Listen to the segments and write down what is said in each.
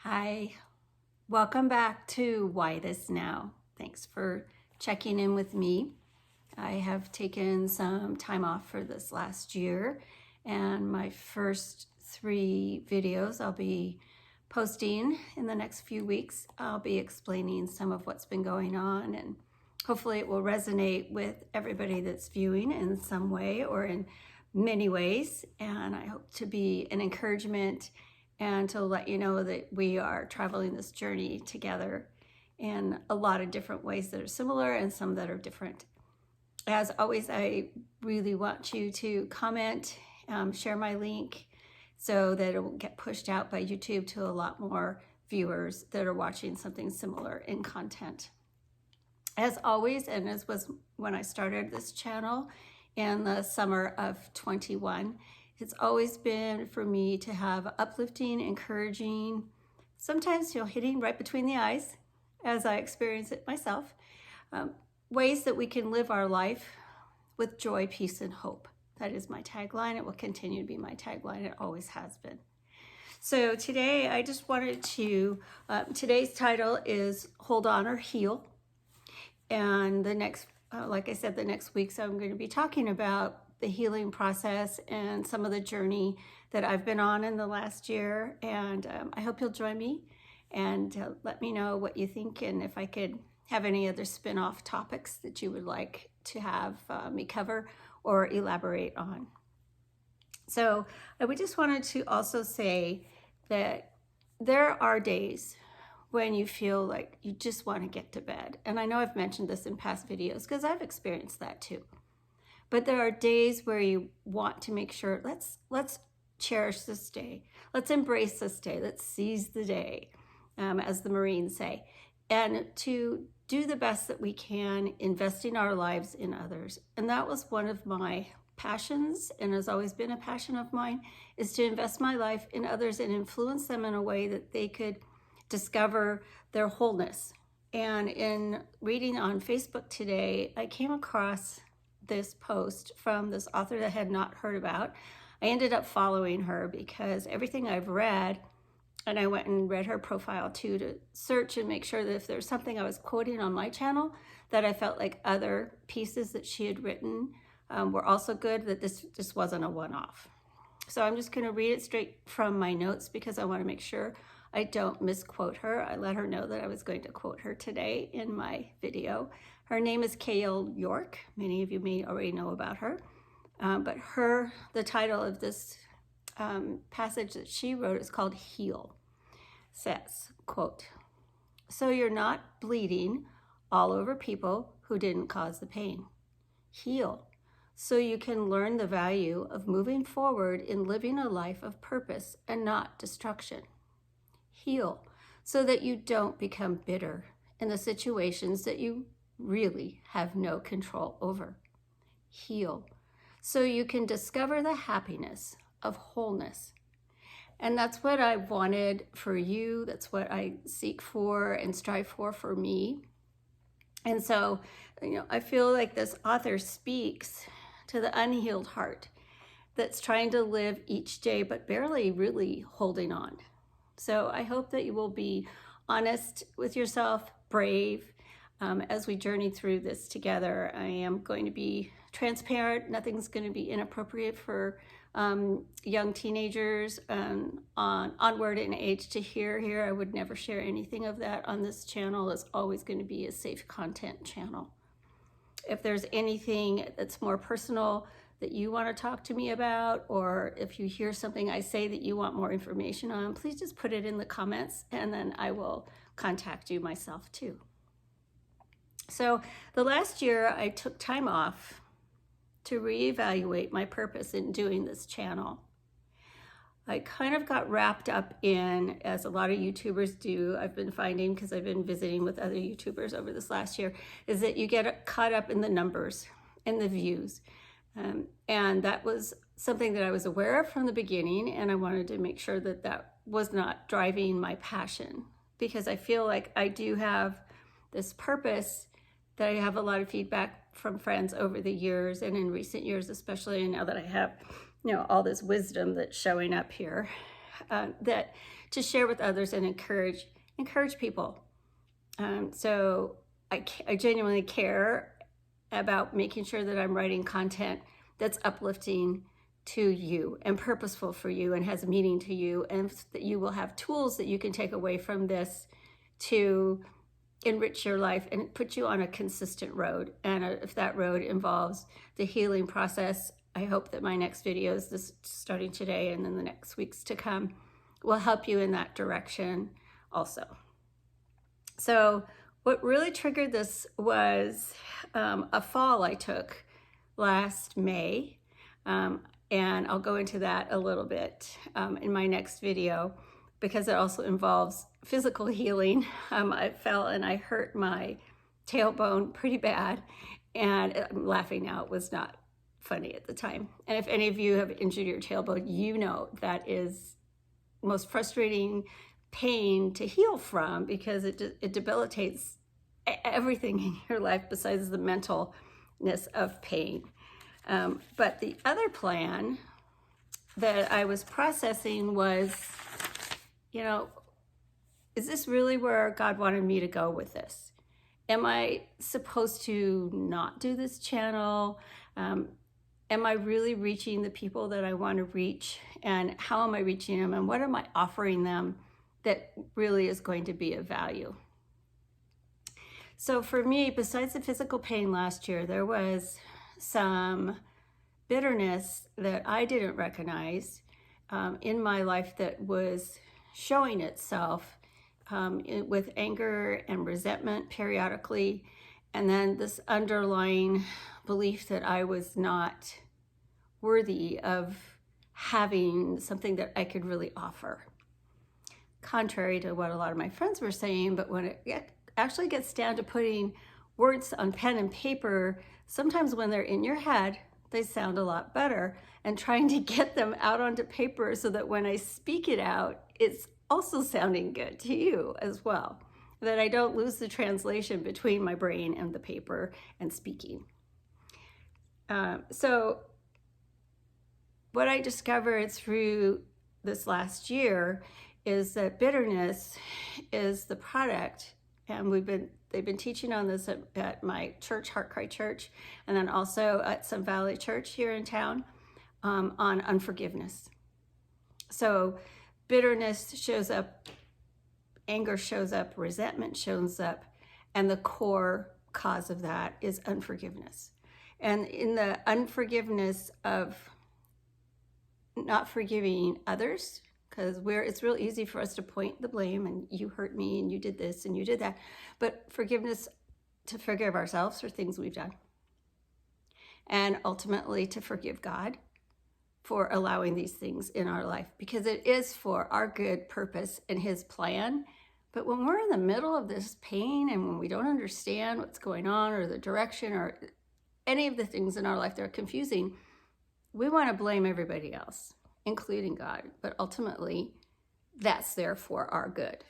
Hi, welcome back to Why This Now. Thanks for checking in with me. I have taken some time off for this last year, and my first 3 videos I'll be posting in the next few weeks. I'll be explaining some of what's been going on, and hopefully it will resonate with everybody that's viewing in some way or in many ways. And I hope to be an encouragement and to let you know that we are traveling this journey together in a lot of different ways that are similar and some that are different. As always, I really want you to comment, share my link so that it will get pushed out by YouTube to a lot more viewers that are watching something similar in content. As always, and as was when I started this channel in the summer of 21, it's always been for me to have uplifting, encouraging, sometimes hitting right between the eyes as I experience it myself, ways that we can live our life with joy, peace, and hope. That is my tagline. It will continue to be my tagline. It always has been. So today I just wanted to, today's title is Hold On or Heal. And the next, like I said, the next weeks I'm going to be talking about the healing process and some of the journey that I've been on in the last year. And I hope you'll join me and let me know what you think and if I could have any other spin-off topics that you would like to have me cover or elaborate on. So we just wanted to also say that there are days when you feel like you just want to get to bed. And I know I've mentioned this in past videos because I've experienced that too. But there are days where you want to make sure, let's cherish this day. Let's embrace this day. Let's seize the day, as the Marines say. And to do the best that we can, investing our lives in others. And that was one of my passions, and has always been a passion of mine, is to invest my life in others and influence them in a way that they could discover their wholeness. And in reading on Facebook today, I came across this post from this author that I had not heard about. I ended up following her because everything I've read, and I went and read her profile too to search and make sure that if there's something I was quoting on my channel, that I felt like other pieces that she had written were also good, that this just wasn't a one-off. So I'm just going to read it straight from my notes because I want to make sure I don't misquote her. I let her know that I was going to quote her today in my video. Her name is K.L. York. Many of you may already know about her. But the title of this passage that she wrote is called Heal. Says, quote, "So you're not bleeding all over people who didn't cause the pain. Heal so you can learn the value of moving forward in living a life of purpose and not destruction. Heal so that you don't become bitter in the situations that you really have no control over. Heal so you can discover the happiness of wholeness." And that's what I wanted for you. That's what I seek for and strive for me. And so, I feel like this author speaks to the unhealed heart that's trying to live each day, but barely really holding on. So I hope that you will be honest with yourself, brave, as we journey through this together. I am going to be transparent. Nothing's going to be inappropriate for young teenagers onward in age to hear here. I would never share anything of that on this channel. It's always going to be a safe content channel. If there's anything that's more personal that you want to talk to me about, or if you hear something I say that you want more information on, please just put it in the comments and then I will contact you myself too. So the last year I took time off to reevaluate my purpose in doing this channel. I kind of got wrapped up in, as a lot of YouTubers do, I've been finding because I've been visiting with other YouTubers over this last year, is that you get caught up in the numbers and the views. And that was something that I was aware of from the beginning, and I wanted to make sure that that was not driving my passion, because I feel like I do have this purpose that I have a lot of feedback from friends over the years, and in recent years especially, and now that I have all this wisdom that's showing up here, that to share with others and encourage people. So I genuinely care about making sure that I'm writing content that's uplifting to you and purposeful for you and has meaning to you, and that you will have tools that you can take away from this to enrich your life and put you on a consistent road. And if that road involves the healing process, I hope that my next videos, this starting today and then the next weeks to come, will help you in that direction also. So what really triggered this was a fall I took last May. And I'll go into that a little bit in my next video, because it also involves physical healing. I fell and I hurt my tailbone pretty bad, and I'm laughing now, it was not funny at the time. And if any of you have injured your tailbone, you know that is most frustrating pain to heal from, because it debilitates everything in your life besides the mentalness of pain. But the other plan that I was processing was, is this really where God wanted me to go with this? Am I supposed to not do this channel? Am I really reaching the people that I want to reach? And how am I reaching them? And what am I offering them that really is going to be of value? So for me, besides the physical pain last year, there was some bitterness that I didn't recognize in my life that was showing itself with anger and resentment periodically, and then this underlying belief that I was not worthy of having something that I could really offer. Contrary to what a lot of my friends were saying, but when it actually gets down to putting words on pen and paper, sometimes when they're in your head, they sound a lot better, and trying to get them out onto paper so that when I speak it out, it's also sounding good to you as well, that I don't lose the translation between my brain and the paper and speaking. So what I discovered through this last year is that bitterness is the product, and they've been teaching on this at my church, Heart Cry Church, and then also at Sun Valley Church here in town, on unforgiveness. So bitterness shows up, anger shows up, resentment shows up, and the core cause of that is unforgiveness. And in the unforgiveness of not forgiving others, because it's real easy for us to point the blame, and you hurt me and you did this and you did that. But forgiveness, to forgive ourselves for things we've done, and ultimately to forgive God for allowing these things in our life, because it is for our good purpose and His plan. But when we're in the middle of this pain and when we don't understand what's going on or the direction or any of the things in our life that are confusing, we want to blame everybody else, including God. But ultimately, that's there for our good.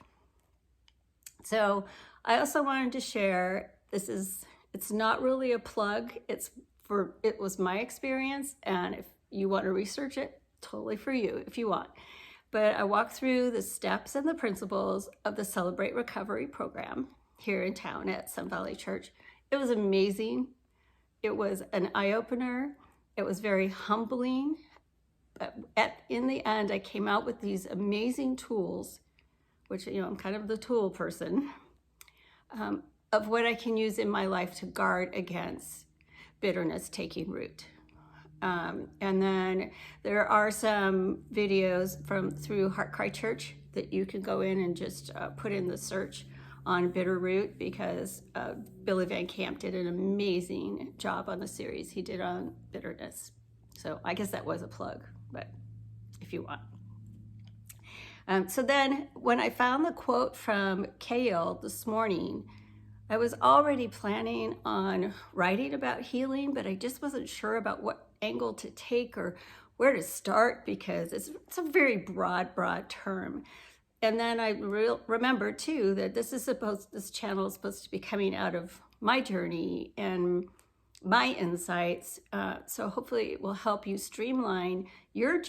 So I also wanted to share, it's not really a plug, it was my experience, and if you want to research it, totally for you if you want. But I walked through the steps and the principles of the Celebrate Recovery program here in town at Sun Valley Church. It was amazing. It was an eye-opener. It was very humbling. But in the end, I came out with these amazing tools, which, I'm kind of the tool person, of what I can use in my life to guard against bitterness taking root. And then there are some videos through Heart Cry Church that you can go in and just put in the search on bitter root, because Billy Van Camp did an amazing job on the series he did on bitterness. So I guess that was a plug, but if you want. So then when I found the quote from Kale this morning, I was already planning on writing about healing, but I just wasn't sure about what angle to take or where to start, because it's a very broad term. And then I remembered too that this channel is supposed to be coming out of my journey and my insights. So hopefully it will help you streamline your journey